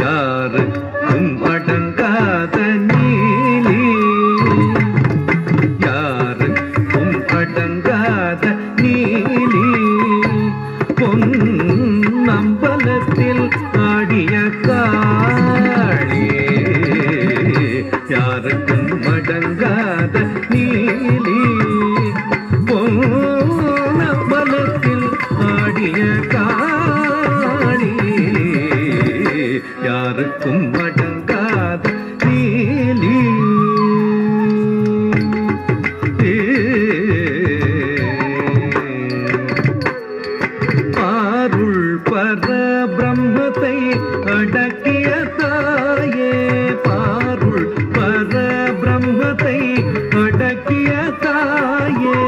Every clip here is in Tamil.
யாருக்கும் அடங்காத நீலி, யாருக்கும் அடங்காத நீலி, பொன்னம்பலத்தில் ஆடிய காளி, யாருக்கும் அடங்காத நீலி, பொன்னம்பலத்தில் ஆடிய காளி, யாருக்கும் அடங்காத நீலி. பாருள் பரபிரம்மத்தை அடக்கிய தாயே, பாருள் பரபிரம்மத்தை அடக்கிய தாயே,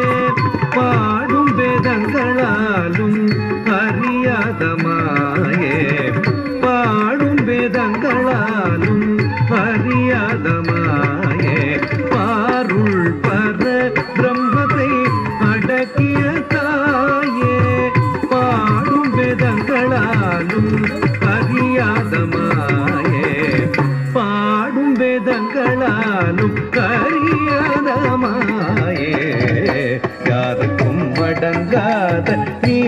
பாடும் வேதங்களாலும் அறியாத மாயே, பாடும் வேதங்களாலும் அறியாத மாயே, பாருள் பரபிரம்மத்தை அடக்கிய தாயே, பாடும் வேதங்களாலும் அறியாத மாயே, பாடும் வேதங்களாலும் அறியாத மாயே, யாருக்கும் அடங்காத நீ